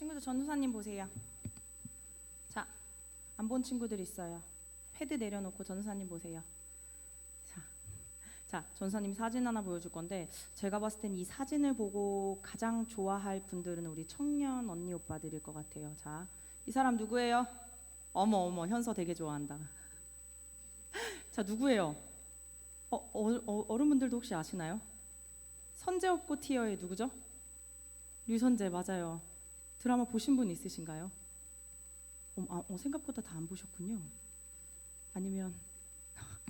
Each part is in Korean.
친구들 전도사님 보세요. 자, 안 본 친구들 있어요. 패드 내려놓고 전도사님 보세요. 자, 전도사님이 사진 하나 보여줄 건데 제가 봤을 땐 이 사진을 보고 가장 좋아할 분들은 우리 청년 언니 오빠들일 것 같아요. 자, 이 사람 누구예요? 어머, 현서 되게 좋아한다. 자, 누구예요? 어른분들도 혹시 아시나요? 선제 없고 티어의 누구죠? 류선재, 맞아요. 드라마 보신 분 있으신가요? 생각보다 다 안 보셨군요. 아니면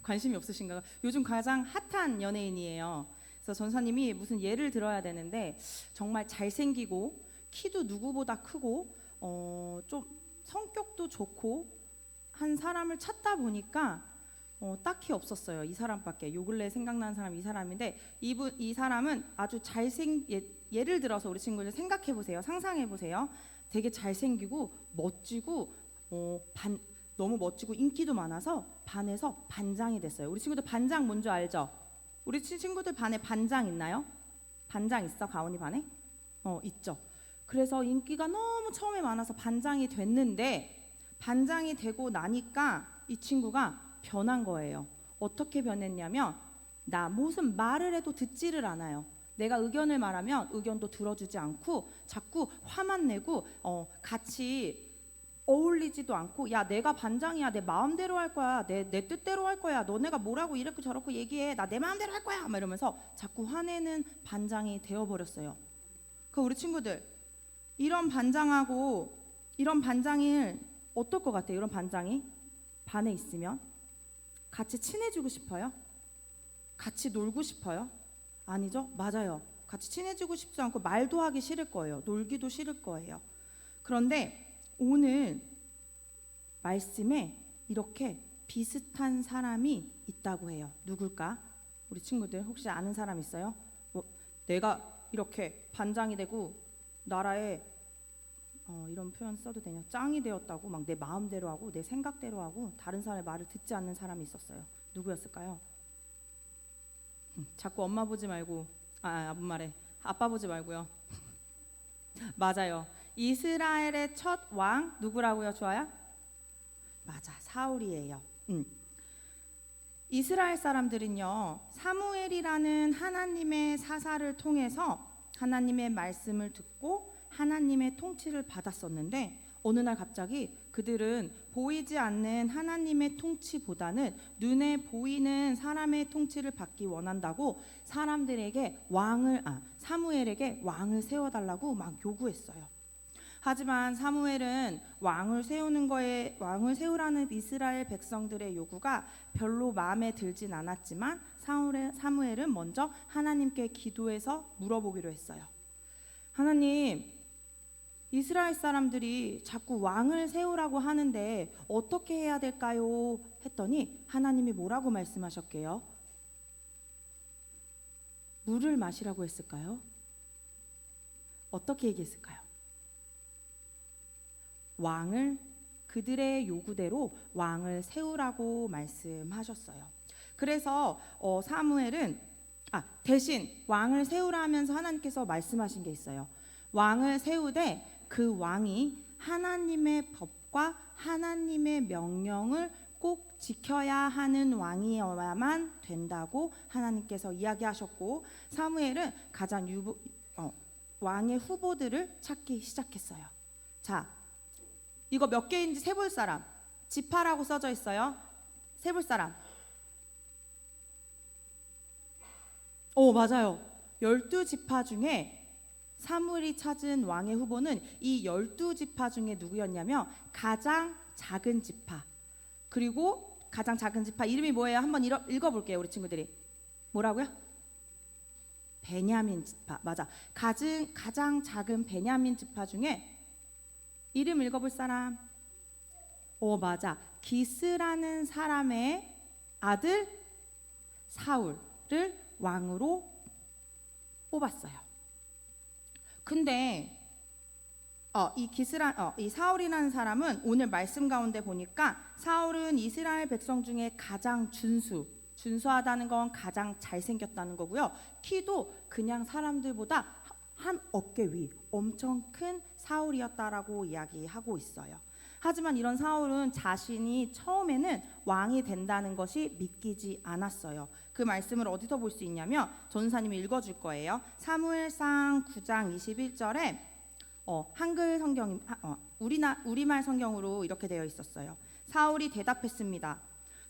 관심이 없으신가요? 요즘 가장 핫한 연예인이에요. 그래서 전사님이 무슨 예를 들어야 되는데 정말 잘생기고 키도 누구보다 크고 좀 성격도 좋고 한 사람을 찾다 보니까 딱히 없었어요. 이 사람밖에. 요 근래 생각나는 사람 이 사람인데 이 사람은 아주 예를 들어서 우리 친구들 생각해 보세요. 상상해 보세요. 되게 잘생기고 멋지고 너무 멋지고 인기도 많아서 반에서 반장이 됐어요. 우리 친구들 반장 뭔지 알죠? 우리 친구들 반에 반장 있나요? 반장 있어? 가온이 반에? 있죠. 그래서 인기가 너무 처음에 많아서 반장이 됐는데 반장이 되고 나니까 이 친구가 변한 거예요. 어떻게 변했냐면 나 무슨 말을 해도 듣지를 않아요. 내가 의견을 말하면 의견도 들어주지 않고 자꾸 화만 내고 같이 어울리지도 않고 야 내가 반장이야 내 마음대로 할 거야 내 뜻대로 할 거야 너네가 뭐라고 이렇게 저렇게 얘기해 나 내 마음대로 할 거야 막 이러면서 자꾸 화내는 반장이 되어버렸어요. 그 우리 친구들 이런 반장이 어떨 것 같아요? 이런 반장이 반에 있으면 같이 친해지고 싶어요? 같이 놀고 싶어요? 아니죠? 맞아요. 같이 친해지고 싶지 않고 말도 하기 싫을 거예요. 놀기도 싫을 거예요. 그런데 오늘 말씀에 이렇게 비슷한 사람이 있다고 해요. 누굴까? 우리 친구들 혹시 아는 사람 있어요? 내가 이렇게 반장이 되고 나라에 이런 표현 써도 되냐? 짱이 되었다고 막 내 마음대로 하고 내 생각대로 하고 다른 사람의 말을 듣지 않는 사람이 있었어요. 누구였을까요? 자꾸 엄마 보지 말고 아빠 보지 말고요. 맞아요. 이스라엘의 첫 왕 누구라고요? 좋아요? 맞아, 사울이에요. 이스라엘 사람들은요 사무엘이라는 하나님의 사사를 통해서 하나님의 말씀을 듣고 하나님의 통치를 받았었는데 어느 날 갑자기 그들은 보이지 않는 하나님의 통치보다는 눈에 보이는 사람의 통치를 받기 원한다고 사무엘에게 왕을 세워달라고 막 요구했어요. 하지만 사무엘은 왕을 세우라는 이스라엘 백성들의 요구가 별로 마음에 들진 않았지만 사무엘은 먼저 하나님께 기도해서 물어보기로 했어요. 하나님, 이스라엘 사람들이 자꾸 왕을 세우라고 하는데 어떻게 해야 될까요? 했더니 하나님이 뭐라고 말씀하셨게요? 물을 마시라고 했을까요? 어떻게 얘기했을까요? 그들의 요구대로 왕을 세우라고 말씀하셨어요. 그래서 사무엘은 대신 왕을 세우라 하면서 하나님께서 말씀하신 게 있어요. 왕을 세우되 그 왕이 하나님의 법과 하나님의 명령을 꼭 지켜야 하는 왕이어야만 된다고 하나님께서 이야기하셨고 사무엘은 가장 왕의 후보들을 찾기 시작했어요. 자, 이거 몇 개인지 세볼 사람. 지파라고 써져 있어요. 세볼 사람. 맞아요. 12지파 중에 사무엘이 찾은 왕의 후보는 이 12지파 중에 누구였냐면 가장 작은 지파. 그리고 가장 작은 지파 이름이 뭐예요? 한번 읽어볼게요. 우리 친구들이. 뭐라고요? 베냐민 지파. 맞아. 가장 작은 베냐민 지파 중에 이름 읽어볼 사람. 맞아. 기스라는 사람의 아들 사울을 왕으로 뽑았어요. 근데 이 사울이라는 사람은 오늘 말씀 가운데 보니까 사울은 이스라엘 백성 중에 가장 준수하다는 건 가장 잘생겼다는 거고요. 키도 그냥 사람들보다 한 어깨 위 엄청 큰 사울이었다라고 이야기하고 있어요. 하지만 이런 사울은 자신이 처음에는 왕이 된다는 것이 믿기지 않았어요. 그 말씀을 어디서 볼 수 있냐면 전사님이 읽어줄 거예요. 사무엘상 9장 21절에 한글 성경 우리말 성경으로 이렇게 되어 있었어요. 사울이 대답했습니다.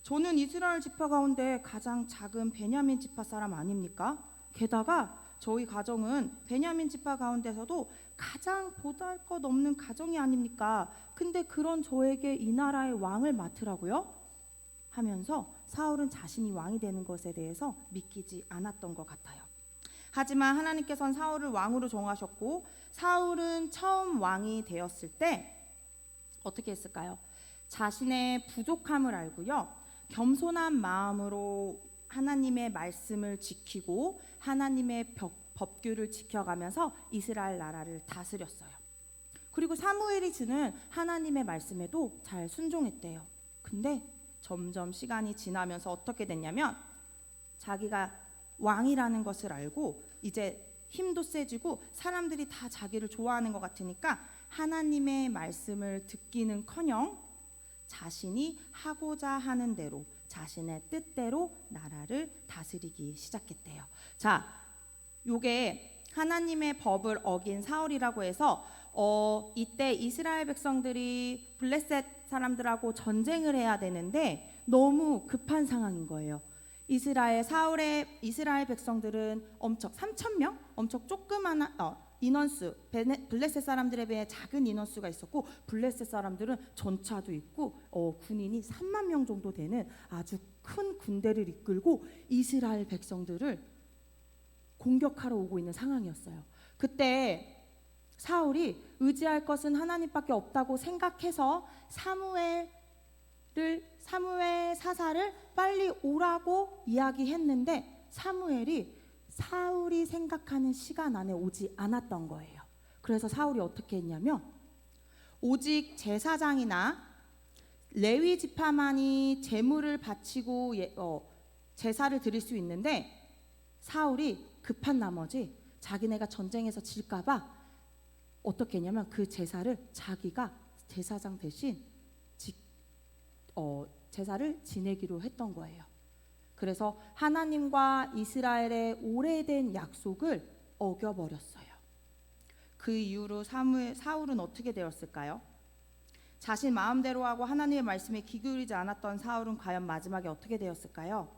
저는 이스라엘 지파 가운데 가장 작은 베냐민 지파 사람 아닙니까? 게다가 저희 가정은 베냐민 지파 가운데서도 가장 보잘것없는 가정이 아닙니까? 근데 그런 저에게 이 나라의 왕을 맡으라고요? 하면서 사울은 자신이 왕이 되는 것에 대해서 믿기지 않았던 것 같아요. 하지만 하나님께서는 사울을 왕으로 정하셨고 사울은 처음 왕이 되었을 때 어떻게 했을까요? 자신의 부족함을 알고요. 겸손한 마음으로 하나님의 말씀을 지키고 하나님의 법규를 지켜가면서 이스라엘 나라를 다스렸어요. 그리고 사무엘이 주는 하나님의 말씀에도 잘 순종했대요. 근데 점점 시간이 지나면서 어떻게 됐냐면 자기가 왕이라는 것을 알고 이제 힘도 세지고 사람들이 다 자기를 좋아하는 것 같으니까 하나님의 말씀을 듣기는커녕 자신이 하고자 하는 대로 자신의 뜻대로 나라를 다스리기 시작했대요. 자, 요게 하나님의 법을 어긴 사울이라고 해서 이때 이스라엘 백성들이 블레셋 사람들하고 전쟁을 해야 되는데 너무 급한 상황인 거예요. 이스라엘 백성들은 엄청 3,000명, 엄청 조그만 인원수, 블레셋 사람들에 비해 작은 인원수가 있었고 블레셋 사람들은 전차도 있고 군인이 3만 명 정도 되는 아주 큰 군대를 이끌고 이스라엘 백성들을 공격하러 오고 있는 상황이었어요. 그때 사울이 의지할 것은 하나님밖에 없다고 생각해서 사무엘 사사를 빨리 오라고 이야기했는데 사울이 생각하는 시간 안에 오지 않았던 거예요. 그래서 사울이 어떻게 했냐면 오직 제사장이나 레위 지파만이 제물을 바치고 제사를 드릴 수 있는데 사울이 급한 나머지 자기네가 전쟁에서 질까봐 어떻게 했냐면 그 제사를 자기가 제사장 대신 제사를 지내기로 했던 거예요. 그래서 하나님과 이스라엘의 오래된 약속을 어겨버렸어요. 그 이후로 사울은 어떻게 되었을까요? 자신 마음대로 하고 하나님의 말씀에 귀 기울이지 않았던 사울은 과연 마지막에 어떻게 되었을까요?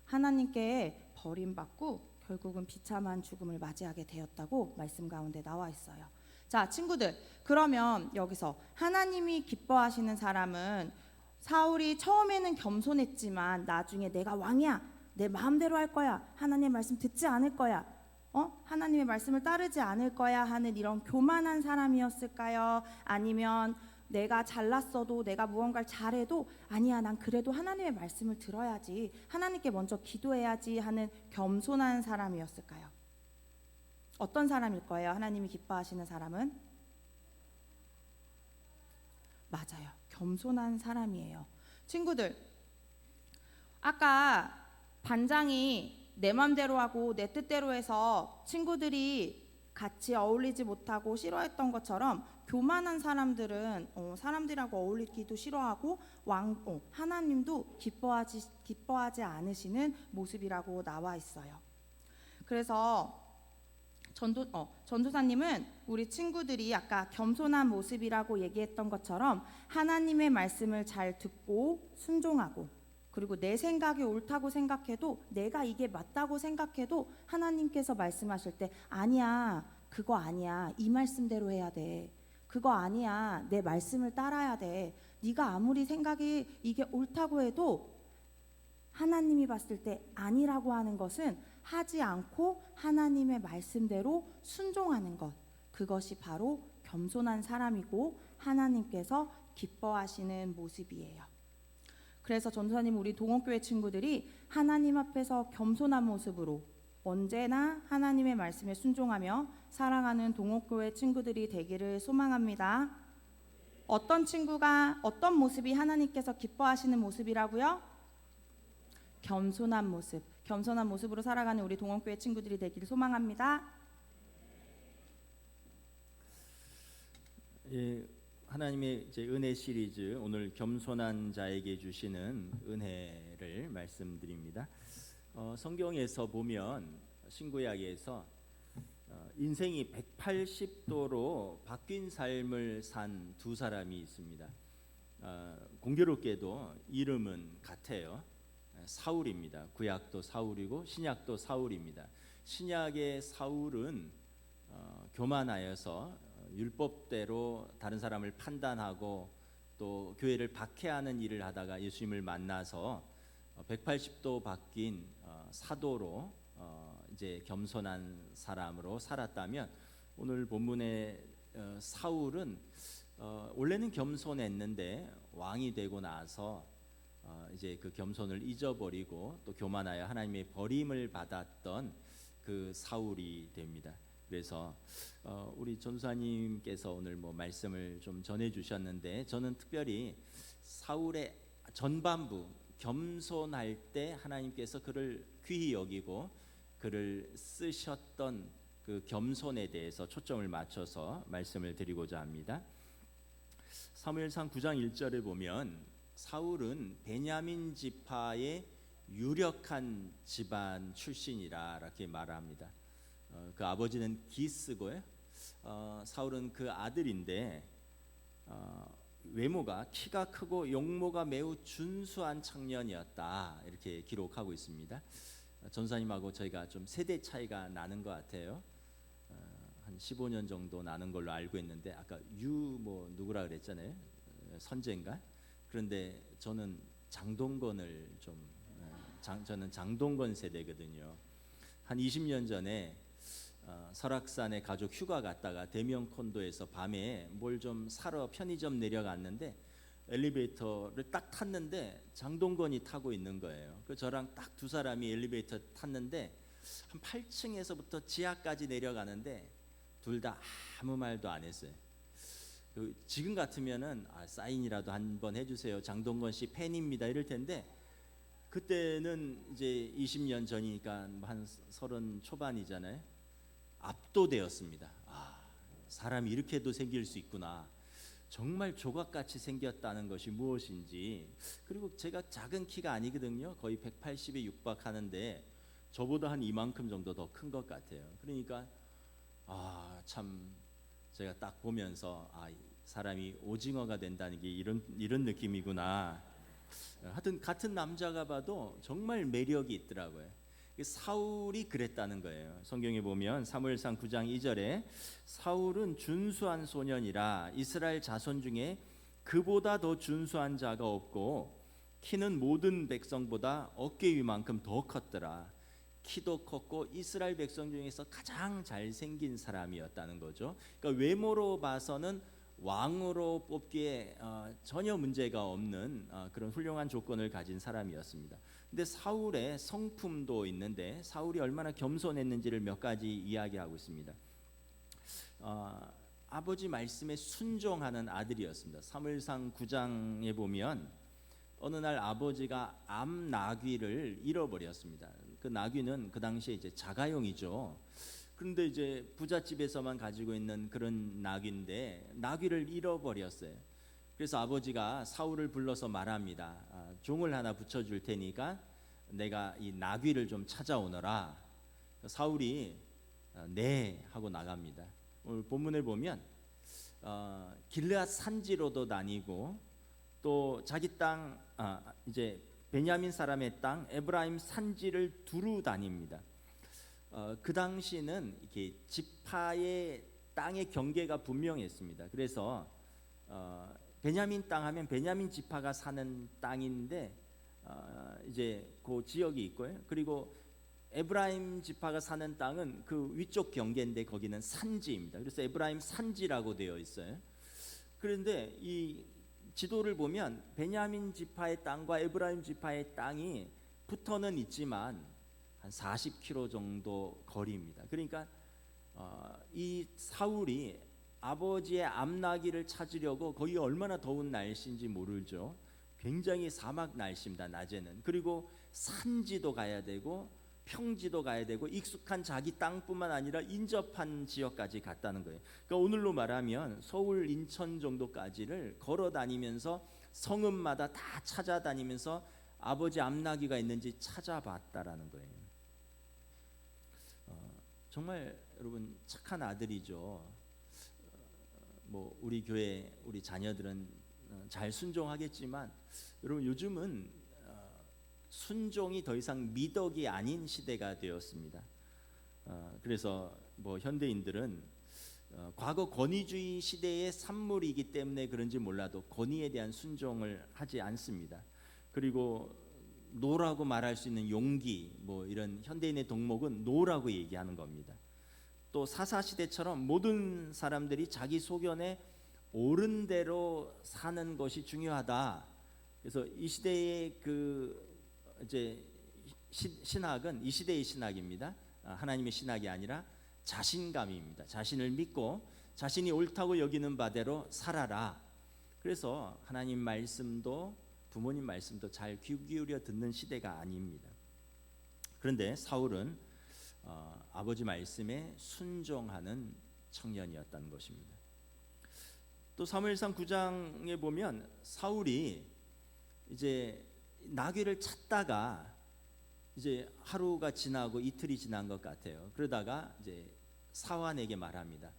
하나님께 버림받고 결국은 비참한 죽음을 맞이하게 되었다고 말씀 가운데 나와 있어요. 자, 친구들, 그러면 여기서 하나님이 기뻐하시는 사람은 사울이 처음에는 겸손했지만 나중에 내가 왕이야, 내 마음대로 할 거야, 하나님의 말씀 듣지 않을 거야, 하나님의 말씀을 따르지 않을 거야 하는 이런 교만한 사람이었을까요? 아니면 내가 잘났어도 내가 무언가를 잘해도 아니야, 난 그래도 하나님의 말씀을 들어야지, 하나님께 먼저 기도해야지 하는 겸손한 사람이었을까요? 어떤 사람일 거예요? 하나님이 기뻐하시는 사람은? 맞아요. 겸손한 사람이에요. 친구들, 아까 반장이 내 맘대로 하고 내 뜻대로 해서 친구들이 같이 어울리지 못하고 싫어했던 것처럼 교만한 사람들은 사람들하고 어울리기도 싫어하고 하나님도 기뻐하지 않으시는 모습이라고 나와 있어요. 그래서 전도사님은 우리 친구들이 아까 겸손한 모습이라고 얘기했던 것처럼 하나님의 말씀을 잘 듣고 순종하고, 그리고 내 생각이 옳다고 생각해도, 내가 이게 맞다고 생각해도 하나님께서 말씀하실 때 아니야, 그거 아니야, 이 말씀대로 해야 돼, 그거 아니야, 내 말씀을 따라야 돼, 네가 아무리 생각이 이게 옳다고 해도 하나님이 봤을 때 아니라고 하는 것은 하지 않고 하나님의 말씀대로 순종하는 것, 그것이 바로 겸손한 사람이고 하나님께서 기뻐하시는 모습이에요. 그래서 전도사님, 우리 동원교회 친구들이 하나님 앞에서 겸손한 모습으로 언제나 하나님의 말씀에 순종하며 사랑하는 동원교회 친구들이 되기를 소망합니다. 어떤 모습이 하나님께서 기뻐하시는 모습이라고요? 겸손한 모습. 겸손한 모습으로 살아가는 우리 동원교회 친구들이 되기를 소망합니다. 예, 하나님의 이제 은혜 시리즈 오늘 겸손한 자에게 주시는 은혜를 말씀드립니다. 성경에서 보면 신구약에서 인생이 180도로 바뀐 삶을 산 두 사람이 있습니다. 공교롭게도 이름은 같아요. 사울입니다. 구약도 사울이고 신약도 사울입니다. 신약의 사울은 교만하여서 율법대로 다른 사람을 판단하고 또 교회를 박해하는 일을 하다가 예수님을 만나서 180도 바뀐 사도로 이제 겸손한 사람으로 살았다면, 오늘 본문의 사울은 원래는 겸손했는데 왕이 되고 나서 이제 그 겸손을 잊어버리고 또 교만하여 하나님의 버림을 받았던 그 사울이 됩니다. 그래서 우리 전사님께서 오늘 뭐 말씀을 좀 전해 주셨는데, 저는 특별히 사울의 전반부 겸손할 때 하나님께서 그를 귀히 여기고 그를 쓰셨던 그 겸손에 대해서 초점을 맞춰서 말씀을 드리고자 합니다. 사무엘상 9장 1절에 보면 사울은 베냐민 지파의 유력한 집안 출신이라 이렇게 말합니다. 그 아버지는 기스고요. 사울은 그 아들인데 외모가 키가 크고 용모가 매우 준수한 청년이었다, 이렇게 기록하고 있습니다. 전사님하고 저희가 좀 세대 차이가 나는 것 같아요. 한 15년 정도 나는 걸로 알고 있는데, 아까 뭐 누구라 그랬잖아요. 선재인가? 그런데 저는 장동건을 저는 장동건 세대거든요. 한 20년 전에 설악산에 가족 휴가 갔다가 대명 콘도에서 밤에 뭘 좀 사러 편의점 내려갔는데 엘리베이터를 딱 탔는데 장동건이 타고 있는 거예요. 그 저랑 딱 두 사람이 엘리베이터 탔는데 한 8층에서부터 지하까지 내려가는데 둘 다 아무 말도 안 했어요. 지금 같으면은 사인이라도 한번 해주세요, 장동건 씨 팬입니다, 이럴 텐데 그때는 이제 20년 전이니까 한 30 초반이잖아요. 압도되었습니다. 사람이 이렇게도 생길 수 있구나. 정말 조각같이 생겼다는 것이 무엇인지. 그리고 제가 작은 키가 아니거든요. 거의 180에 육박하는데 저보다 한 이만큼 정도 더 큰 것 같아요. 그러니까 참 제가 딱 보면서 사람이 오징어가 된다는 게 이런 느낌이구나. 하여튼 같은 남자가 봐도 정말 매력이 있더라고요. 사울이 그랬다는 거예요. 성경에 보면 사무엘상 9장 2절에 사울은 준수한 소년이라 이스라엘 자손 중에 그보다 더 준수한 자가 없고 키는 모든 백성보다 어깨 위만큼 더 컸더라. 키도 컸고 이스라엘 백성 중에서 가장 잘생긴 사람이었다는 거죠. 그러니까 외모로 봐서는 왕으로 뽑기에 전혀 문제가 없는 그런 훌륭한 조건을 가진 사람이었습니다. 근데 사울의 성품도 있는데 사울이 얼마나 겸손했는지를 몇 가지 이야기하고 있습니다. 아버지 말씀에 순종하는 아들이었습니다. 사무엘상 9장에 보면 어느 날 아버지가 암 나귀를 잃어버렸습니다. 그 나귀는 그 당시에 이제 자가용이죠. 그런데 이제 부잣집에서만 가지고 있는 그런 나귀인데 나귀를 잃어버렸어요. 그래서 아버지가 사울을 불러서 말합니다. 종을 하나 붙여줄 테니까 내가 이 나귀를 좀 찾아오너라. 사울이 네 하고 나갑니다. 오늘 본문을 보면 길르앗 산지로도 다니고 또 자기 땅 이제 베냐민 사람의 땅 에브라임 산지를 두루 다닙니다. 그 당시는 이렇게 지파의 땅의 경계가 분명했습니다. 그래서 베냐민 땅 하면 베냐민 지파가 사는 땅인데 이제 그 지역이 있고요. 그리고 에브라임 지파가 사는 땅은 그 위쪽 경계인데 거기는 산지입니다. 그래서 에브라임 산지라고 되어 있어요. 그런데 이 지도를 보면 베냐민 지파의 땅과 에브라임 지파의 땅이 붙어는 있지만 한 40km 정도 거리입니다. 그러니까 이 사울이 아버지의 암나귀를 찾으려고 거기 얼마나 더운 날씨인지 모르죠. 굉장히 사막 날씨입니다, 낮에는. 그리고 산지도 가야 되고 평지도 가야 되고 익숙한 자기 땅뿐만 아니라 인접한 지역까지 갔다는 거예요. 그러니까 오늘로 말하면 서울, 인천 정도까지를 걸어 다니면서 성읍마다 다 찾아다니면서 아버지 암나귀가 있는지 찾아봤다라는 거예요. 정말 여러분 착한 아들이죠. 뭐 우리 교회 우리 자녀들은 잘 순종하겠지만 여러분 요즘은 순종이 더 이상 미덕이 아닌 시대가 되었습니다. 그래서 뭐 현대인들은 과거 권위주의 시대의 산물이기 때문에 그런지 몰라도 권위에 대한 순종을 하지 않습니다. 그리고 노라고 말할 수 있는 용기, 뭐 이런 현대인의 덕목은 노라고 얘기하는 겁니다. 또 사사시대처럼 모든 사람들이 자기 소견에 옳은 대로 사는 것이 중요하다. 그래서 이 시대의 그 이제 신학은 이 시대의 신학입니다. 하나님의 신학이 아니라 자신감입니다. 자신을 믿고 자신이 옳다고 여기는 바대로 살아라. 그래서 하나님 말씀도 부모님 말씀도 잘 귀 기울여 듣는 시대가 아닙니다. 그런데 사울은 아버지 말씀에 순종하는 청년이었다는 것입니다. 또 사무엘상 9장에 보면 사울이 이제 나귀를 찾다가 이제 하루가 지나고 이틀이 지난 것 같아요. 그러다가 이제 사환에게 말합니다.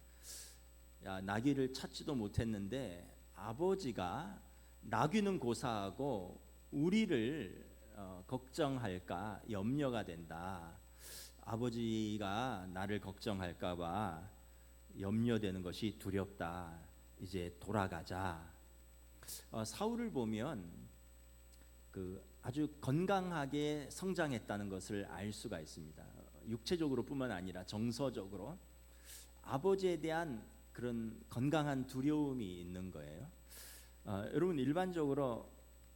야, 나귀를 찾지도 못했는데 아버지가 나귀는 고사하고 우리를 걱정할까 염려가 된다. 아버지가 나를 걱정할까 봐 염려되는 것이 두렵다. 이제 돌아가자. 사울을 보면 그 아주 건강하게 성장했다는 것을 알 수가 있습니다. 육체적으로뿐만 아니라 정서적으로 아버지에 대한 그런 건강한 두려움이 있는 거예요. 여러분 일반적으로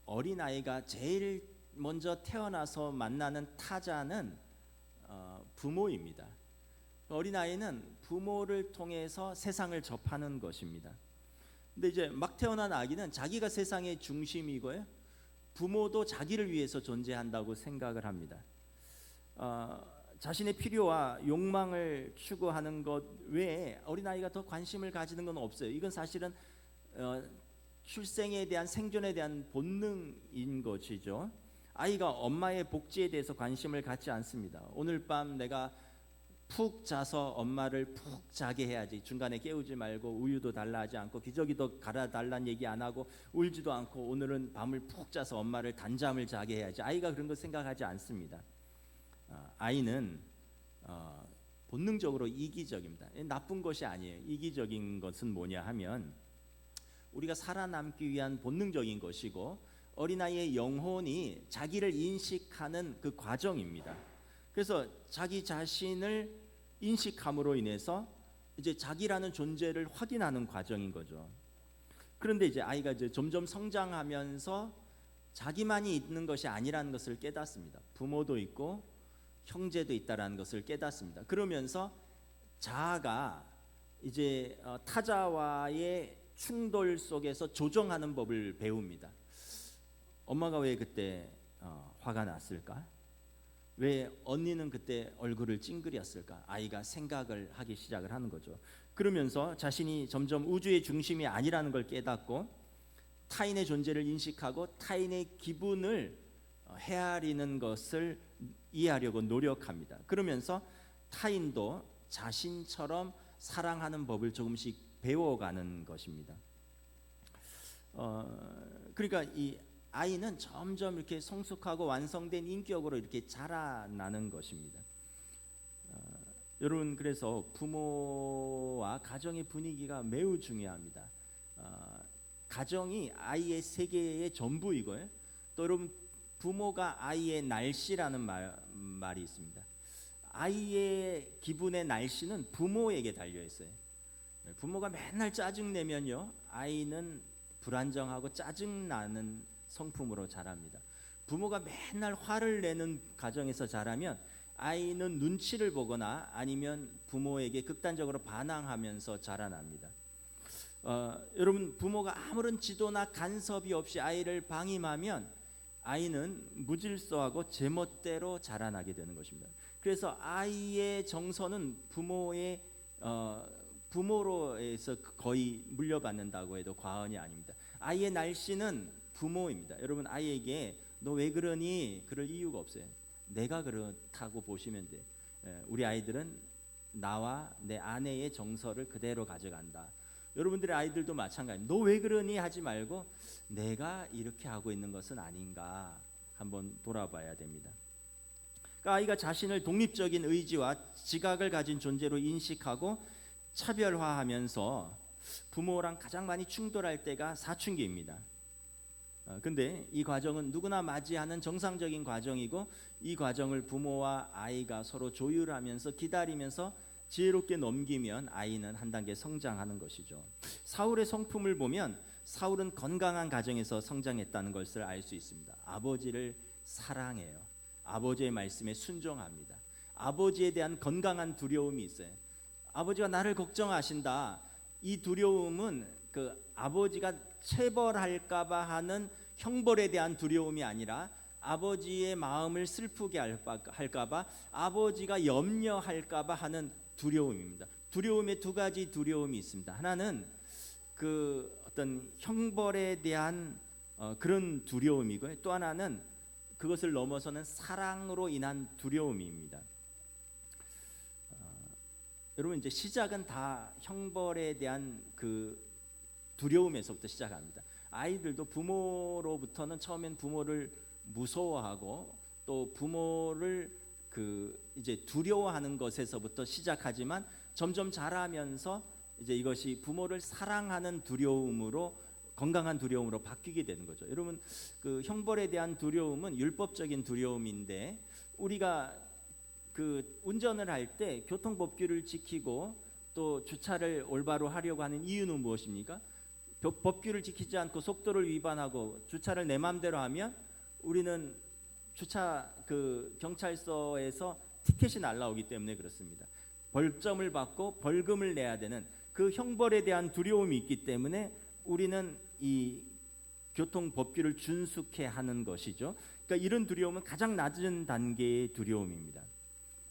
어린아이가 제일 먼저 태어나서 만나는 타자는 부모입니다. 어린아이는 부모를 통해서 세상을 접하는 것입니다. 근데 이제 막 태어난 아기는 자기가 세상의 중심이고요. 부모도 자기를 위해서 존재한다고 생각을 합니다. 자신의 필요와 욕망을 추구하는 것 외에 어린아이가 더 관심을 가지는 건 없어요. 이건 사실은 출생에 대한 생존에 대한 본능인 것이죠. 아이가 엄마의 복지에 대해서 관심을 갖지 않습니다. 오늘 밤 내가 푹 자서 엄마를 푹 자게 해야지. 중간에 깨우지 말고 우유도 달라 하지 않고 기저귀도 갈아 달라는 얘기 안 하고 울지도 않고 오늘은 밤을 푹 자서 엄마를 단잠을 자게 해야지. 아이가 그런 거 생각하지 않습니다. 아이는 본능적으로 이기적입니다. 나쁜 것이 아니에요. 이기적인 것은 뭐냐 하면 우리가 살아남기 위한 본능적인 것이고 어린아이의 영혼이 자기를 인식하는 그 과정입니다. 그래서 자기 자신을 인식함으로 인해서 이제 자기라는 존재를 확인하는 과정인 거죠. 그런데 이제 아이가 이제 점점 성장하면서 자기만이 있는 것이 아니라는 것을 깨닫습니다. 부모도 있고 형제도 있다라는 것을 깨닫습니다. 그러면서 자아가 이제 타자와의 충돌 속에서 조정하는 법을 배웁니다. 엄마가 왜 그때 화가 났을까? 왜 언니는 그때 얼굴을 찡그렸을까? 아이가 생각을 하기 시작을 하는 거죠. 그러면서 자신이 점점 우주의 중심이 아니라는 걸 깨닫고 타인의 존재를 인식하고 타인의 기분을 헤아리는 것을 이해하려고 노력합니다. 그러면서 타인도 자신처럼 사랑하는 법을 조금씩 배워가는 것입니다. 그러니까 이 아이는 점점 이렇게 성숙하고 완성된 인격으로 이렇게 자라나는 것입니다. 여러분 그래서 부모와 가정의 분위기가 매우 중요합니다. 가정이 아이의 세계의 전부이고요. 또 여러분 부모가 아이의 날씨라는 말이 있습니다. 아이의 기분의 날씨는 부모에게 달려 있어요. 부모가 맨날 짜증 내면요, 아이는 불안정하고 짜증 나는 성품으로 자랍니다. 부모가 맨날 화를 내는 가정에서 자라면 아이는 눈치를 보거나 아니면 부모에게 극단적으로 반항하면서 자라납니다. 여러분 부모가 아무런 지도나 간섭이 없이 아이를 방임하면 아이는 무질서하고 제멋대로 자라나게 되는 것입니다. 그래서 아이의 정서는 부모로에서 거의 물려받는다고 해도 과언이 아닙니다. 아이의 날씨는 부모입니다. 여러분, 아이에게 너 왜 그러니 그럴 이유가 없어요. 내가 그렇다고 보시면 돼요. 우리 아이들은 나와 내 아내의 정서를 그대로 가져간다. 여러분들의 아이들도 마찬가지입니다. 너 왜 그러니 하지 말고 내가 이렇게 하고 있는 것은 아닌가 한번 돌아봐야 됩니다. 그러니까 아이가 자신을 독립적인 의지와 지각을 가진 존재로 인식하고 차별화하면서 부모랑 가장 많이 충돌할 때가 사춘기입니다. 근데 이 과정은 누구나 맞이하는 정상적인 과정이고, 이 과정을 부모와 아이가 서로 조율하면서 기다리면서 지혜롭게 넘기면 아이는 한 단계 성장하는 것이죠. 사울의 성품을 보면 사울은 건강한 가정에서 성장했다는 것을 알 수 있습니다. 아버지를 사랑해요. 아버지의 말씀에 순종합니다. 아버지에 대한 건강한 두려움이 있어요. 아버지가 나를 걱정하신다. 이 두려움은 그 아버지가 체벌할까봐 하는 형벌에 대한 두려움이 아니라 아버지의 마음을 슬프게 할까봐, 아버지가 염려할까봐 하는 두려움입니다. 두려움에 두 가지 두려움이 있습니다. 하나는 그 어떤 형벌에 대한 그런 두려움이고요. 또 하나는 그것을 넘어서는 사랑으로 인한 두려움입니다. 여러분, 이제 시작은 다 형벌에 대한 그 두려움에서부터 시작합니다. 아이들도 부모로부터는 처음엔 부모를 무서워하고 또 부모를 이제 두려워하는 것에서부터 시작하지만 점점 자라면서 이제 이것이 부모를 사랑하는 두려움으로, 건강한 두려움으로 바뀌게 되는 거죠. 여러분, 그 형벌에 대한 두려움은 율법적인 두려움인데, 우리가 그 운전을 할 때 교통법규를 지키고 또 주차를 올바로 하려고 하는 이유는 무엇입니까? 법규를 지키지 않고 속도를 위반하고 주차를 내 마음대로 하면 우리는 주차 경찰서에서 티켓이 날라오기 때문에 그렇습니다. 벌점을 받고 벌금을 내야 되는 그 형벌에 대한 두려움이 있기 때문에 우리는 이 교통 법규를 준수케 하는 것이죠. 그러니까 이런 두려움은 가장 낮은 단계의 두려움입니다.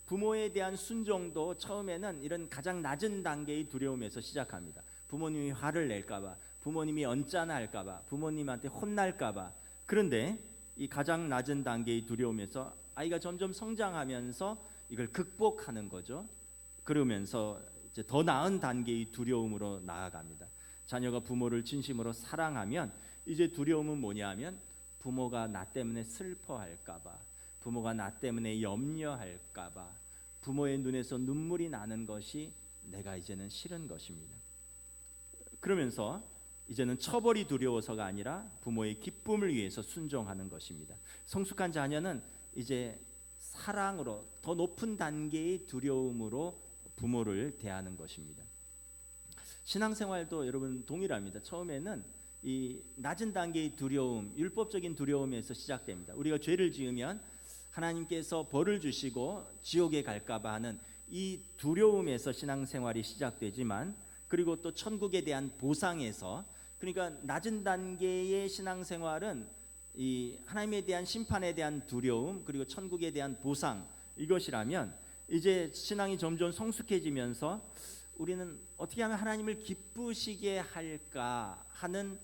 부모에 대한 순종도 처음에는 이런 가장 낮은 단계의 두려움에서 시작합니다. 부모님이 화를 낼까봐, 부모님이 언짢아할까봐, 부모님한테 혼날까봐. 그런데 이 가장 낮은 단계의 두려움에서 아이가 점점 성장하면서 이걸 극복하는 거죠. 그러면서 이제 더 나은 단계의 두려움으로 나아갑니다. 자녀가 부모를 진심으로 사랑하면 이제 두려움은 뭐냐면 부모가 나 때문에 슬퍼할까봐, 부모가 나 때문에 염려할까봐, 부모의 눈에서 눈물이 나는 것이 내가 이제는 싫은 것입니다. 그러면서 이제는 처벌이 두려워서가 아니라 부모의 기쁨을 위해서 순종하는 것입니다. 성숙한 자녀는 이제 사랑으로, 더 높은 단계의 두려움으로 부모를 대하는 것입니다. 신앙생활도 여러분 동일합니다. 처음에는 이 낮은 단계의 두려움, 율법적인 두려움에서 시작됩니다. 우리가 죄를 지으면 하나님께서 벌을 주시고 지옥에 갈까봐 하는 이 두려움에서 신앙생활이 시작되지만, 그리고 또 천국에 대한 보상에서, 그러니까 낮은 단계의 신앙생활은 이 하나님에 대한 심판에 대한 두려움, 그리고 천국에 대한 보상, 이것이라면 이제 신앙이 점점 성숙해지면서 우리는 어떻게 하면 하나님을 기쁘시게 할까 하는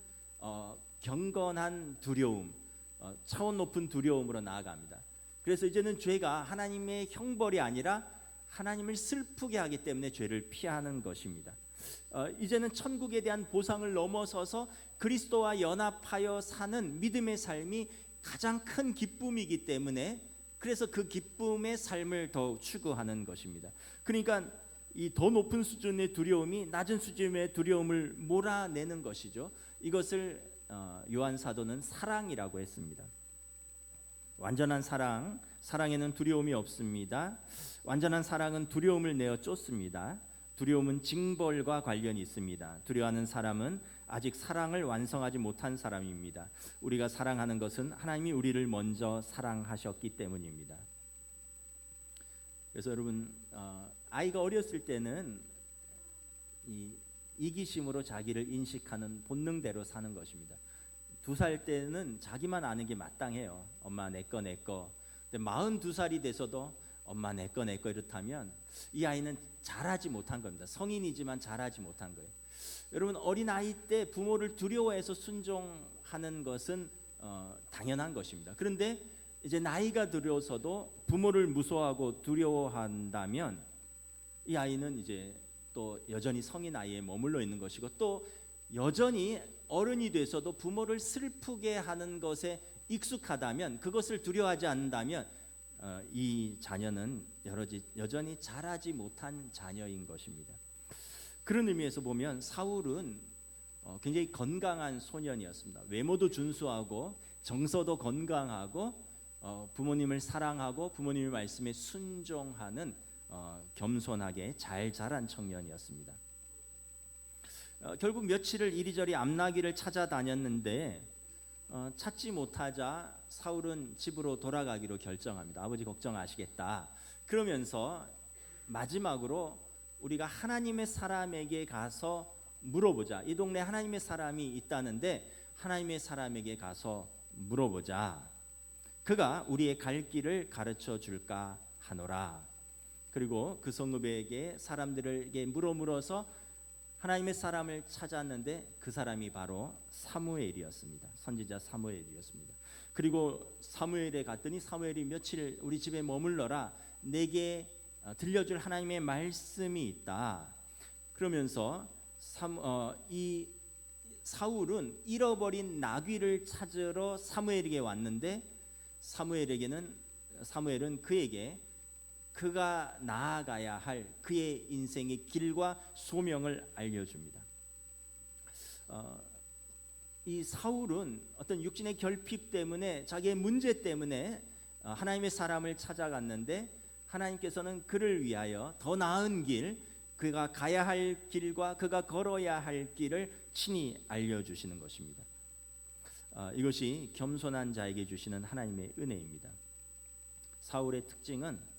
경건한 두려움, 차원 높은 두려움으로 나아갑니다. 그래서 이제는 죄가 하나님의 형벌이 아니라 하나님을 슬프게 하기 때문에 죄를 피하는 것입니다. 이제는 천국에 대한 보상을 넘어서서 그리스도와 연합하여 사는 믿음의 삶이 가장 큰 기쁨이기 때문에, 그래서 그 기쁨의 삶을 더 추구하는 것입니다. 그러니까 이 더 높은 수준의 두려움이 낮은 수준의 두려움을 몰아내는 것이죠. 이것을 요한 사도는 사랑이라고 했습니다. 완전한 사랑, 사랑에는 두려움이 없습니다. 완전한 사랑은 두려움을 내어 쫓습니다. 두려움은 징벌과 관련이 있습니다. 두려워하는 사람은 아직 사랑을 완성하지 못한 사람입니다. 우리가 사랑하는 것은 하나님이 우리를 먼저 사랑하셨기 때문입니다. 그래서 여러분, 아이가 어렸을 때는 이기심으로 자기를 인식하는 본능대로 사는 것입니다. 2살 때는 자기만 아는 게 마땅해요. 엄마 내 거 내 거. 근데 42살이 돼서도 엄마 내 거 이렇다면 이 아이는 잘하지 못한 겁니다. 성인이지만 잘하지 못한 거예요. 여러분, 어린 아이 때 부모를 두려워해서 순종하는 것은 당연한 것입니다. 그런데 이제 나이가 들어서도 부모를 무서워하고 두려워한다면 이 아이는 이제 또 여전히 성인 아이에 머물러 있는 것이고, 또 여전히 어른이 돼서도 부모를 슬프게 하는 것에 익숙하다면, 그것을 두려워하지 않는다면 이 자녀는 여전히 자라지 못한 자녀인 것입니다. 그런 의미에서 보면 사울은 굉장히 건강한 소년이었습니다. 외모도 준수하고 정서도 건강하고 부모님을 사랑하고 부모님의 말씀에 순종하는 겸손하게 잘 자란 청년이었습니다. 결국 며칠을 이리저리 암나귀를 찾아다녔는데 찾지 못하자 사울은 집으로 돌아가기로 결정합니다. 아버지 걱정하시겠다. 그러면서 마지막으로 우리가 하나님의 사람에게 가서 물어보자. 이 동네에 하나님의 사람이 있다는데 하나님의 사람에게 가서 물어보자. 그가 우리의 갈 길을 가르쳐 줄까 하노라. 그리고 그 성읍에게 사람들에게 물어서 하나님의 사람을 찾았는데 그 사람이 바로 사무엘이었습니다. 선지자 사무엘이었습니다. 그리고 사무엘에 갔더니 사무엘이 며칠 우리 집에 머물러라. 내게 들려줄 하나님의 말씀이 있다. 그러면서 이 사울은 잃어버린 나귀를 찾으러 사무엘에게 왔는데 사무엘은 그에게 그가 나아가야 할 그의 인생의 길과 소명을 알려줍니다. 이 사울은 어떤 육신의 결핍 때문에, 자기의 문제 때문에 하나님의 사람을 찾아갔는데 하나님께서는 그를 위하여 더 나은 길, 그가 가야 할 길과 그가 걸어야 할 길을 친히 알려주시는 것입니다. 이것이 겸손한 자에게 주시는 하나님의 은혜입니다. 사울의 특징은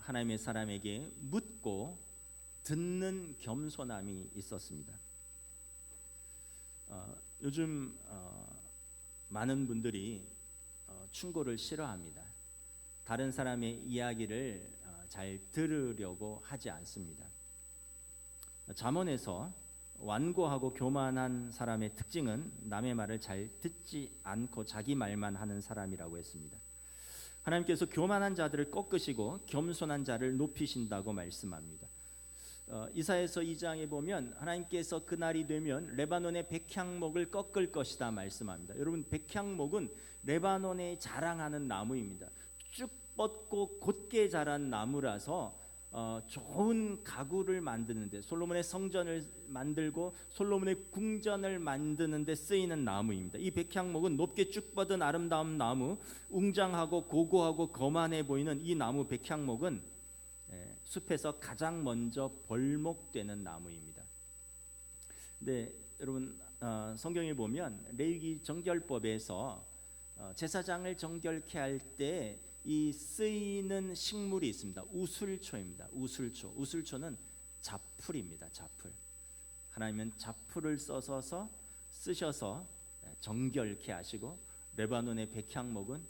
하나님의 사람에게 묻고 듣는 겸손함이 있었습니다. 요즘 많은 분들이 충고를 싫어합니다. 다른 사람의 이야기를 잘 들으려고 하지 않습니다. 잠언에서 완고하고 교만한 사람의 특징은 남의 말을 잘 듣지 않고 자기 말만 하는 사람이라고 했습니다. 하나님께서 교만한 자들을 꺾으시고 겸손한 자를 높이신다고 말씀합니다. 이사야서 2장에 보면 하나님께서 그날이 되면 레바논의 백향목을 꺾을 것이다 말씀합니다. 여러분, 백향목은 레바논에 자랑하는 나무입니다. 쭉 뻗고 곧게 자란 나무라서 좋은 가구를 만드는데, 솔로몬의 성전을 만들고 솔로몬의 궁전을 만드는데 쓰이는 나무입니다. 이 백향목은 높게 쭉 뻗은 아름다운 나무, 웅장하고 고고하고 거만해 보이는 이 나무 백향목은 숲에서 가장 먼저 벌목되는 나무입니다. 근데 여러분, 성경에 보면 레위기 정결법에서 제사장을 정결케 할 때 이 쓰이는 식물이 있습니다. 우슬초입니다. 우슬초는 자풀입니다. 자풀. 하나님은 자풀을 쓰셔서 정결케 하시고, 레바논의 백향목은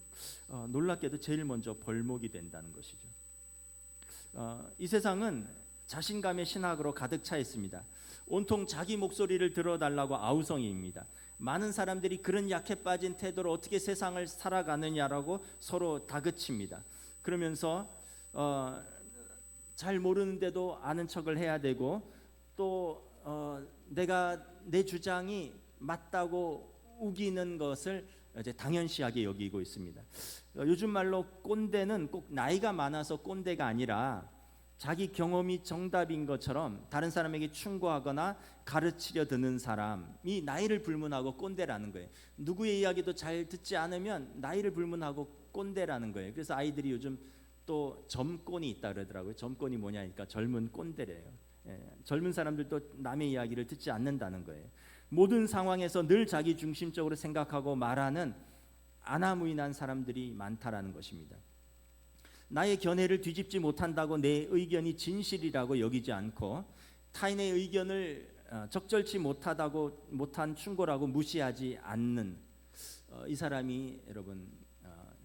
놀랍게도 제일 먼저 벌목이 된다는 것이죠. 이 세상은 자신감의 신학으로 가득 차 있습니다. 온통 자기 목소리를 들어달라고 아우성이입니다. 많은 사람들이 그런 약해 빠진 태도로 어떻게 세상을 살아가느냐라고 서로 다그칩니다. 그러면서 잘 모르는데도 아는 척을 해야 되고, 또 내가 내 주장이 맞다고 우기는 것을 이제 당연시하게 여기고 있습니다. 요즘 말로 꼰대는 꼭 나이가 많아서 꼰대가 아니라 자기 경험이 정답인 것처럼 다른 사람에게 충고하거나 가르치려 드는 사람이 나이를 불문하고 꼰대라는 거예요. 누구의 이야기도 잘 듣지 않으면 나이를 불문하고 꼰대라는 거예요. 그래서 아이들이 요즘 또 점꼰이 있다 그러더라고요. 점꼰이 뭐냐니까 젊은 꼰대래요. 젊은 사람들도 남의 이야기를 듣지 않는다는 거예요. 모든 상황에서 늘 자기 중심적으로 생각하고 말하는 아나무인한 사람들이 많다라는 것입니다. 나의 견해를 뒤집지 못한다고 내 의견이 진실이라고 여기지 않고, 타인의 의견을 적절치 못한 충고라고 무시하지 않는 이 사람이 여러분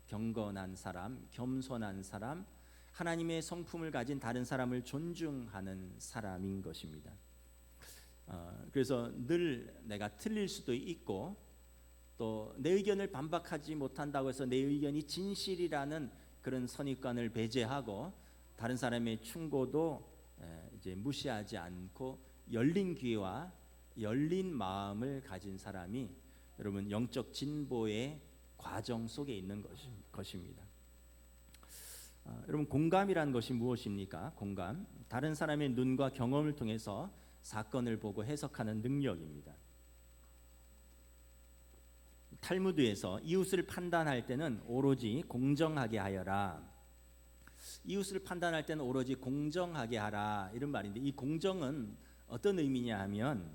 경건한 사람, 겸손한 사람, 하나님의 성품을 가진 다른 사람을 존중하는 사람인 것입니다. 그래서 늘 내가 틀릴 수도 있고 또 내 의견을 반박하지 못한다고 해서 내 의견이 진실이라는 그런 선입관을 배제하고 다른 사람의 충고도 이제 무시하지 않고 열린 귀와 열린 마음을 가진 사람이 여러분 영적 진보의 과정 속에 있는 것입니다. 여러분 공감이란 것이 무엇입니까? 공감, 다른 사람의 눈과 경험을 통해서 사건을 보고 해석하는 능력입니다. 탈무드에서 이웃을 판단할 때는 오로지 공정하게 하여라. 이웃을 판단할 때는 오로지 공정하게 하라 이런 말인데 이 공정은 어떤 의미냐 하면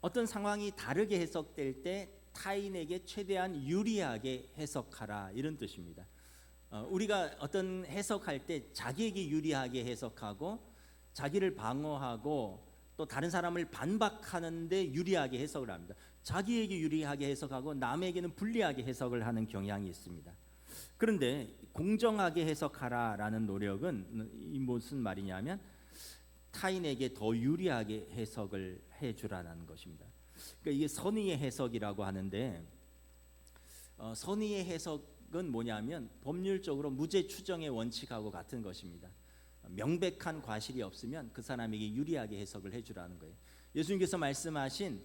어떤 상황이 다르게 해석될 때 타인에게 최대한 유리하게 해석하라 이런 뜻입니다. 우리가 어떤 해석할 때 자기에게 유리하게 해석하고 자기를 방어하고 또 다른 사람을 반박하는데 유리하게 해석을 합니다. 자기에게 유리하게 해석하고 남에게는 불리하게 해석을 하는 경향이 있습니다. 그런데 공정하게 해석하라라는 노력은 이 무슨 말이냐면 타인에게 더 유리하게 해석을 해주라는 것입니다. 그러니까 이게 선의의 해석이라고 하는데 선의의 해석은 뭐냐면 법률적으로 무죄 추정의 원칙하고 같은 것입니다. 명백한 과실이 없으면 그 사람에게 유리하게 해석을 해주라는 거예요. 예수님께서 말씀하신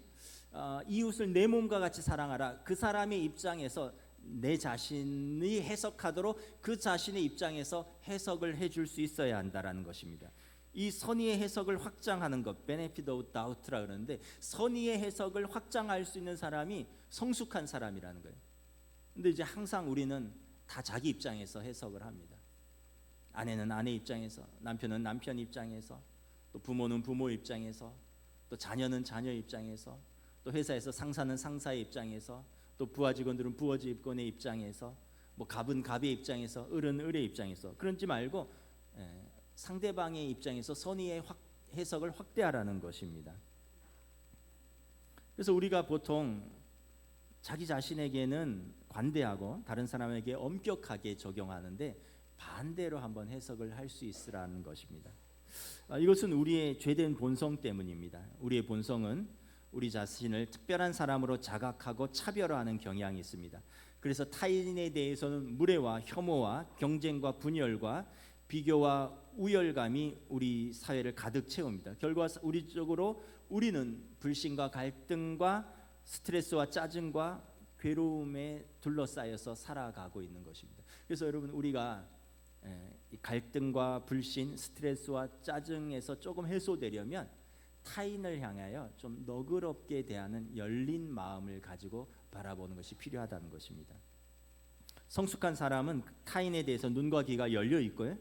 이웃을 내 몸과 같이 사랑하라. 그 사람의 입장에서 내 자신이 해석하도록 그 자신의 입장에서 해석을 해줄 수 있어야 한다라는 것입니다. 이 선의의 해석을 확장하는 것, benefit of doubt라 그러는데 선의의 해석을 확장할 수 있는 사람이 성숙한 사람이라는 거예요. 근데 이제 항상 우리는 다 자기 입장에서 해석을 합니다. 아내는 아내 입장에서, 남편은 남편 입장에서, 또 부모는 부모 입장에서, 또 자녀는 자녀 입장에서, 또 회사에서 상사는 상사의 입장에서, 또 부하 직원들은 부하 직원의 입장에서, 뭐 갑은 갑의 입장에서, 을은 을의 입장에서. 그러지 말고 상대방의 입장에서 선의의 해석을 확대하라는 것입니다. 그래서 우리가 보통 자기 자신에게는 관대하고 다른 사람에게 엄격하게 적용하는데 반대로 한번 해석을 할 수 있으라는 것입니다. 이것은 우리의 죄된 본성 때문입니다. 우리의 본성은 우리 자신을 특별한 사람으로 자각하고 차별화하는 경향이 있습니다. 그래서 타인에 대해서는 무례와 혐오와 경쟁과 분열과 비교와 우열감이 우리 사회를 가득 채웁니다. 결과 우리적으로 우리는 불신과 갈등과 스트레스와 짜증과 괴로움에 둘러싸여서 살아가고 있는 것입니다. 그래서 여러분 우리가 갈등과 불신, 스트레스와 짜증에서 조금 해소되려면 타인을 향하여 좀 너그럽게 대하는 열린 마음을 가지고 바라보는 것이 필요하다는 것입니다. 성숙한 사람은 타인에 대해서 눈과 귀가 열려 있고요.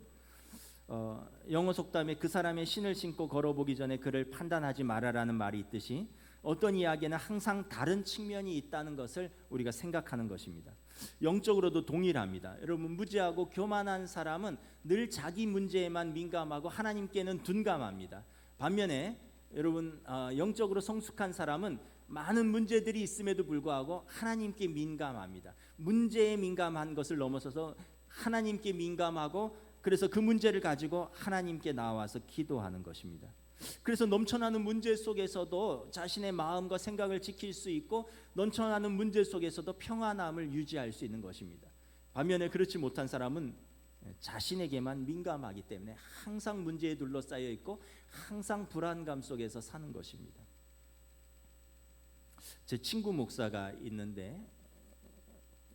영어 속담에 그 사람의 신을 신고 걸어보기 전에 그를 판단하지 말아라는 말이 있듯이 어떤 이야기는 항상 다른 측면이 있다는 것을 우리가 생각하는 것입니다. 영적으로도 동일합니다. 여러분 무지하고 교만한 사람은 늘 자기 문제에만 민감하고 하나님께는 둔감합니다. 반면에 여러분 영적으로 성숙한 사람은 많은 문제들이 있음에도 불구하고 하나님께 민감합니다. 문제에 민감한 것을 넘어서서 하나님께 민감하고 그래서 그 문제를 가지고 하나님께 나와서 기도하는 것입니다. 그래서 넘쳐나는 문제 속에서도 자신의 마음과 생각을 지킬 수 있고 넘쳐나는 문제 속에서도 평안함을 유지할 수 있는 것입니다. 반면에 그렇지 못한 사람은 자신에게만 민감하기 때문에 항상 문제에 둘러싸여 있고 항상 불안감 속에서 사는 것입니다. 제 친구 목사가 있는데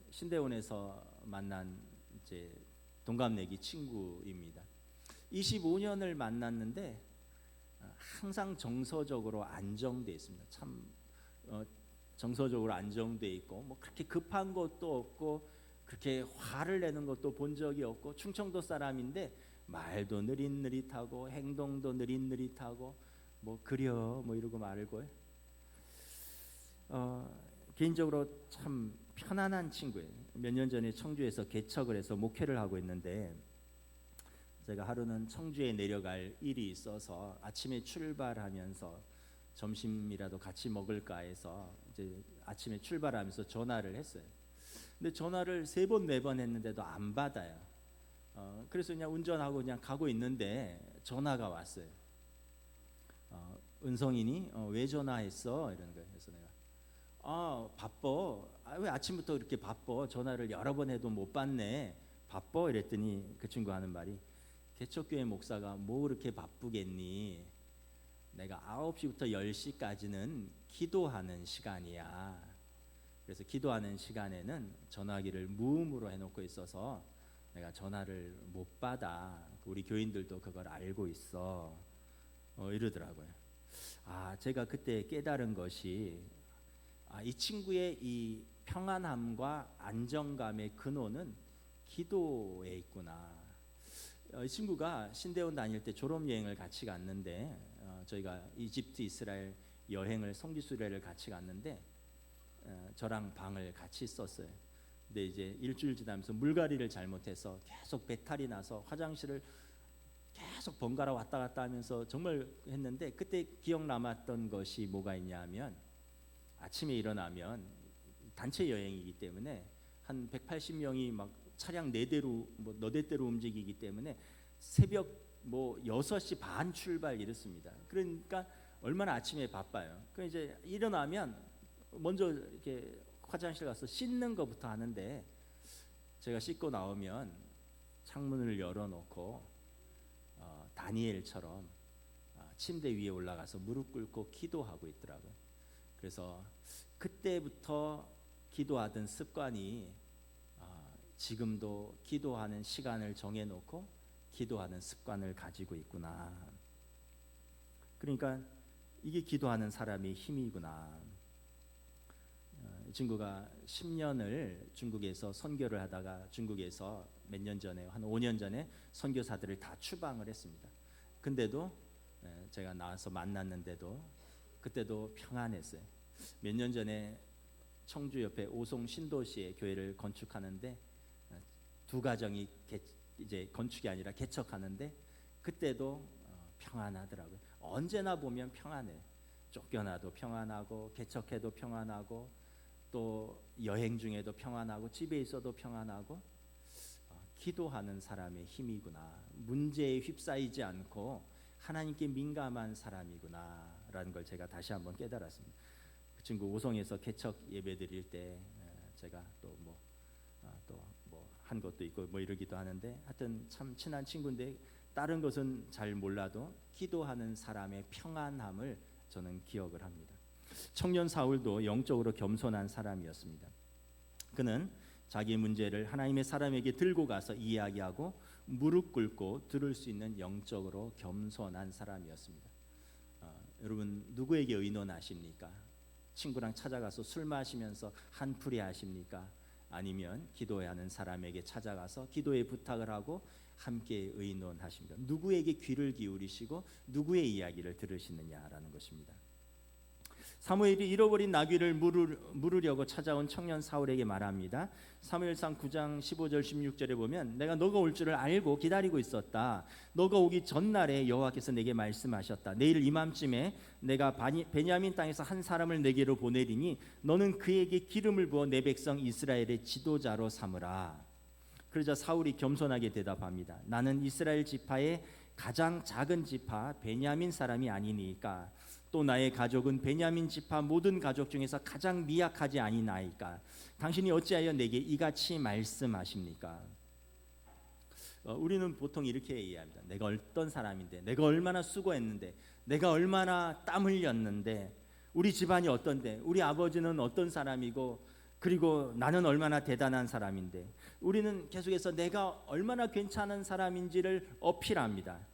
신대원에서 만난 이제 동갑내기 친구입니다. 25년을 만났는데 항상 정서적으로 안정돼 있습니다. 참 정서적으로 안정돼 있고 뭐 그렇게 급한 것도 없고 그렇게 화를 내는 것도 본 적이 없고 충청도 사람인데 말도 느릿느릿하고 행동도 느릿느릿하고 뭐 그려 뭐 이러고 말고 개인적으로 참 편안한 친구예요. 몇 년 전에 청주에서 개척을 해서 목회를 하고 있는데 제가 하루는 청주에 내려갈 일이 있어서 아침에 출발하면서 점심이라도 같이 먹을까 해서 이제 아침에 출발하면서 전화를 했어요. 근데 전화를 3번 4번 했는데도 안 받아요. 그래서 그냥 운전하고 그냥 가고 있는데 전화가 왔어요. 은성이니 왜 전화했어? 이러는 거예요. 그래서 내가 바빠. 왜 아침부터 이렇게 바빠? 전화를 여러 번 해도 못 받네. 바빠? 이랬더니 그 친구 하는 말이, 개척교회 목사가 뭐 그렇게 바쁘겠니? 내가 9시부터 10시까지는 기도하는 시간이야. 그래서 기도하는 시간에는 전화기를 무음으로 해놓고 있어서 내가 전화를 못 받아. 우리 교인들도 그걸 알고 있어. 이러더라고요. 제가 그때 깨달은 것이, 이 친구의 이 평안함과 안정감의 근원은 기도에 있구나. 이 친구가 신대원 다닐 때 졸업여행을 같이 갔는데, 저희가 이집트 이스라엘 여행을 성지순례를 같이 갔는데, 저랑 방을 같이 썼어요. 근데 이제 일주일 지나면서 물갈이를 잘못해서 계속 배탈이 나서 화장실을 계속 번갈아 왔다 갔다 하면서 정말 했는데, 그때 기억 남았던 것이 뭐가 있냐면, 아침에 일어나면 단체 여행이기 때문에 한 180명이 막 차량 4대로 너댓대로 움직이기 때문에 새벽 6시 반 출발 이렇습니다. 그러니까 얼마나 아침에 바빠요. 그 이제 일어나면 먼저 이렇게 화장실 가서 씻는 것부터 하는데, 제가 씻고 나오면 창문을 열어놓고 다니엘처럼 침대 위에 올라가서 무릎 꿇고 기도하고 있더라고요. 그래서 그때부터 기도하던 습관이 지금도 기도하는 시간을 정해놓고 기도하는 습관을 가지고 있구나. 그러니까 이게 기도하는 사람의 힘이구나. 이 친구가 10년을 중국에서 선교를 하다가 중국에서 몇 년 전에, 한 5년 전에 선교사들을 다 추방을 했습니다. 근데도 제가 나와서 만났는데도 그때도 평안했어요. 몇 년 전에 청주 옆에 오송 신도시에 교회를 건축하는데, 두 가정이 이제 건축이 아니라 개척하는데, 그때도 평안하더라고요. 언제나 보면 평안해. 쫓겨나도 평안하고, 개척해도 평안하고, 또 여행 중에도 평안하고, 집에 있어도 평안하고. 기도하는 사람의 힘이구나. 문제에 휩싸이지 않고 하나님께 민감한 사람이구나라는 걸 제가 다시 한번 깨달았습니다. 그 친구 오송에서 개척 예배 드릴 때 제가 또 한 것도 있고 이러기도 하는데, 하여튼 참 친한 친구인데, 다른 것은 잘 몰라도 기도하는 사람의 평안함을 저는 기억을 합니다. 청년 사울도 영적으로 겸손한 사람이었습니다. 그는 자기 문제를 하나님의 사람에게 들고 가서 이야기하고 무릎 꿇고 들을 수 있는 영적으로 겸손한 사람이었습니다. 여러분, 누구에게 의논하십니까? 친구랑 찾아가서 술 마시면서 한풀이 하십니까? 아니면 기도하는 사람에게 찾아가서 기도의 부탁을 하고 함께 의논하십니까? 누구에게 귀를 기울이시고 누구의 이야기를 들으시느냐라는 것입니다. 사무엘이 잃어버린 나귀를 물으려고 찾아온 청년 사울에게 말합니다. 사무엘상 9장 15절 16절에 보면, 내가 너가 올 줄을 알고 기다리고 있었다. 너가 오기 전날에 여호와께서 내게 말씀하셨다. 내일 이맘쯤에 내가 베냐민 땅에서 한 사람을 내게로 보내리니 너는 그에게 기름을 부어 내 백성 이스라엘의 지도자로 삼으라. 그러자 사울이 겸손하게 대답합니다. 나는 이스라엘 지파의 가장 작은 지파 베냐민 사람이 아니니까, 또 나의 가족은 베냐민 지파 모든 가족 중에서 가장 미약하지 아니나이까. 당신이 어찌하여 내게 이같이 말씀하십니까? 우리는 보통 이렇게 이해합니다. 내가 어떤 사람인데, 내가 얼마나 수고했는데, 내가 얼마나 땀 흘렸는데, 우리 집안이 어떤데, 우리 아버지는 어떤 사람이고, 그리고 나는 얼마나 대단한 사람인데, 우리는 계속해서 내가 얼마나 괜찮은 사람인지를 어필합니다.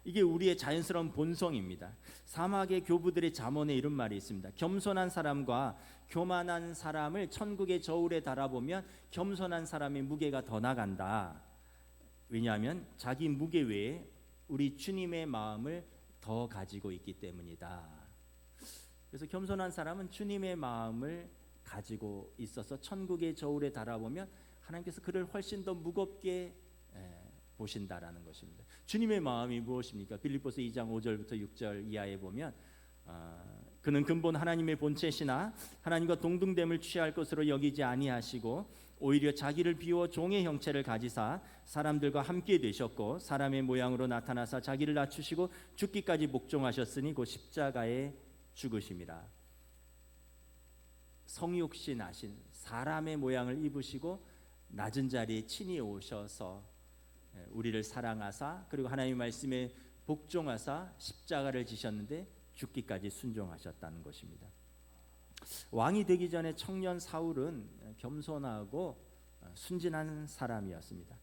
이게 우리의 자연스러운 본성입니다. 사막의 교부들의 잠언에 이런 말이 있습니다. 겸손한 사람과 교만한 사람을 천국의 저울에 달아보면 겸손한 사람의 무게가 더 나간다. 왜냐하면 자기 무게 외에 우리 주님의 마음을 더 가지고 있기 때문이다. 그래서 겸손한 사람은 주님의 마음을 가지고 있어서 천국의 저울에 달아보면 하나님께서 그를 훨씬 더 무겁게 보신다라는 것입니다. 주님의 마음이 무엇입니까? 빌립보서 2장 5절부터 6절 이하에 보면, 그는 근본 하나님의 본체시나 하나님과 동등됨을 취할 것으로 여기지 아니하시고 오히려 자기를 비워 종의 형체를 가지사 사람들과 함께 되셨고 사람의 모양으로 나타나사 자기를 낮추시고 죽기까지 복종하셨으니 곧 십자가에 죽으심이라. 성육신 하신 사람의 모양을 입으시고 낮은 자리에 친히 오셔서 우리를 사랑하사 그리고 하나님의 말씀에 복종하사 십자가를 지셨는데 죽기까지 순종하셨다는 것입니다. 왕이 되기 전에 청년 사울은 겸손하고 순진한 사람이었습니다.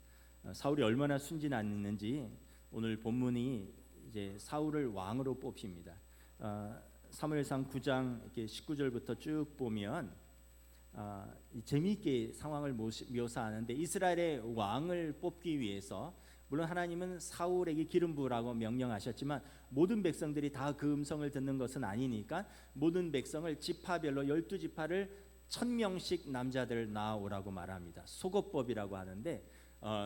사울이 얼마나 순진했는지 오늘 본문이 이제 사울을 왕으로 뽑힙니다. 사무엘상 9장 19절부터 쭉 보면 재미있게 상황을 묘사하는데 이스라엘의 왕을 뽑기 위해서 물론 하나님은 사울에게 기름 부으라고 명령하셨지만 모든 백성들이 다 그 음성을 듣는 것은 아니니까 모든 백성을 지파별로 12지파를 1000명씩 남자들 나오라고 말합니다. 속업법이라고 하는데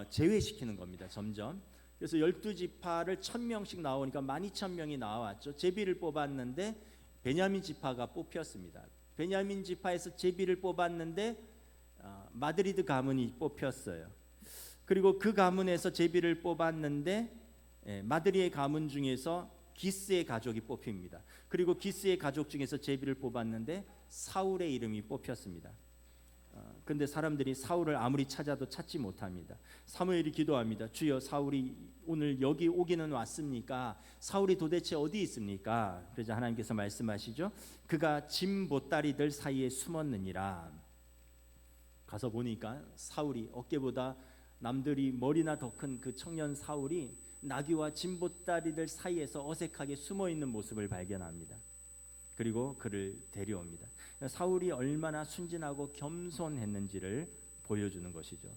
제외시키는 겁니다. 점점. 그래서 12지파를 1000명씩 나오니까 12000명이 나왔죠. 제비를 뽑았는데 베냐민 지파가 뽑혔습니다. 베냐민 지파에서 제비를 뽑았는데 마드리드 가문이 뽑혔어요. 그리고 그 가문에서 제비를 뽑았는데 마드리의 가문 중에서 기스의 가족이 뽑힙니다. 그리고 기스의 가족 중에서 제비를 뽑았는데 사울의 이름이 뽑혔습니다. 근데 사람들이 사울을 아무리 찾아도 찾지 못합니다. 사무엘이 기도합니다. 주여 사울이 오늘 여기 오기는 왔습니까? 사울이 도대체 어디 있습니까? 그러자 하나님께서 말씀하시죠. 그가 짐 보따리들 사이에 숨었느니라. 가서 보니까 사울이 어깨보다 남들이 머리나 더 큰 그 청년 사울이 나귀와 짐 보따리들 사이에서 어색하게 숨어 있는 모습을 발견합니다. 그리고 그를 데려옵니다. 사울이 얼마나 순진하고 겸손했는지를 보여주는 것이죠.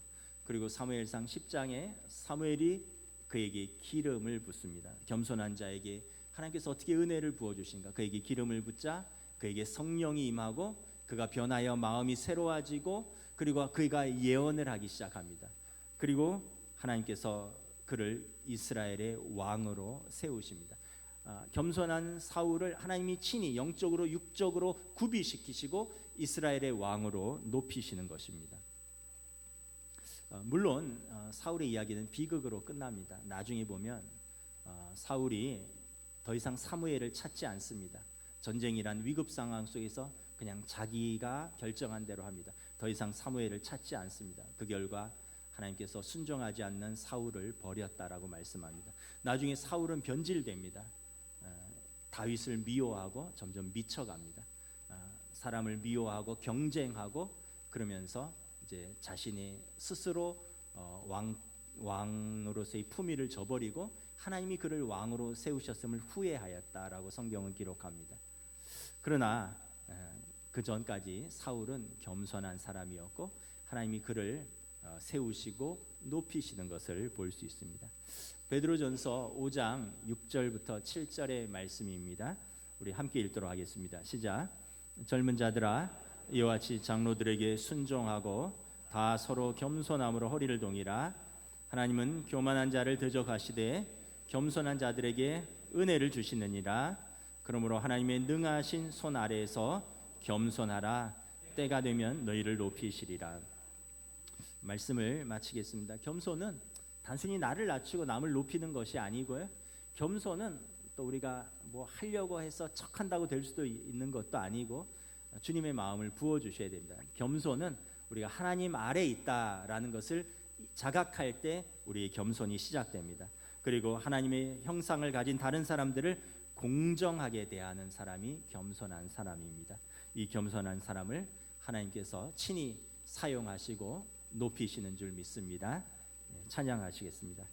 그리고 사무엘상 10장에 사무엘이 그에게 기름을 붓습니다. 겸손한 자에게 하나님께서 어떻게 은혜를 부어주신가. 그에게 기름을 붓자 그에게 성령이 임하고 그가 변하여 마음이 새로워지고 그리고 그가 예언을 하기 시작합니다. 그리고 하나님께서 그를 이스라엘의 왕으로 세우십니다. 겸손한 사울을 하나님이 친히 영적으로 육적으로 구비시키시고 이스라엘의 왕으로 높이시는 것입니다. 물론 사울의 이야기는 비극으로 끝납니다. 나중에 보면 사울이 더 이상 사무엘을 찾지 않습니다. 전쟁이란 위급 상황 속에서 그냥 자기가 결정한 대로 합니다. 더 이상 사무엘을 찾지 않습니다. 그 결과 하나님께서 순종하지 않는 사울을 버렸다라고 말씀합니다. 나중에 사울은 변질됩니다. 다윗을 미워하고 점점 미쳐갑니다. 사람을 미워하고 경쟁하고 그러면서 이제 자신이 스스로 왕으로서의 품위를 저버리고 하나님이 그를 왕으로 세우셨음을 후회하였다라고 성경은 기록합니다. 그러나 그 전까지 사울은 겸손한 사람이었고 하나님이 그를 세우시고 높이시는 것을 볼 수 있습니다. 베드로전서 5장 6절부터 7절의 말씀입니다. 우리 함께 읽도록 하겠습니다. 시작. 젊은 자들아 이와 같이 장로들에게 순종하고 다 서로 겸손함으로 허리를 동이라. 하나님은 교만한 자를 대적하시되 겸손한 자들에게 은혜를 주시느니라. 그러므로 하나님의 능하신 손 아래에서 겸손하라. 때가 되면 너희를 높이시리라. 말씀을 마치겠습니다. 겸손은 단순히 나를 낮추고 남을 높이는 것이 아니고요. 겸손은 또 우리가 뭐 하려고 해서 척한다고 될 수도 있는 것도 아니고 주님의 마음을 부어 주셔야 됩니다. 겸손은 우리가 하나님 아래에 있다라는 것을 자각할 때 우리의 겸손이 시작됩니다. 그리고 하나님의 형상을 가진 다른 사람들을 공정하게 대하는 사람이 겸손한 사람입니다. 이 겸손한 사람을 하나님께서 친히 사용하시고 높이시는 줄 믿습니다. 찬양하시겠습니다.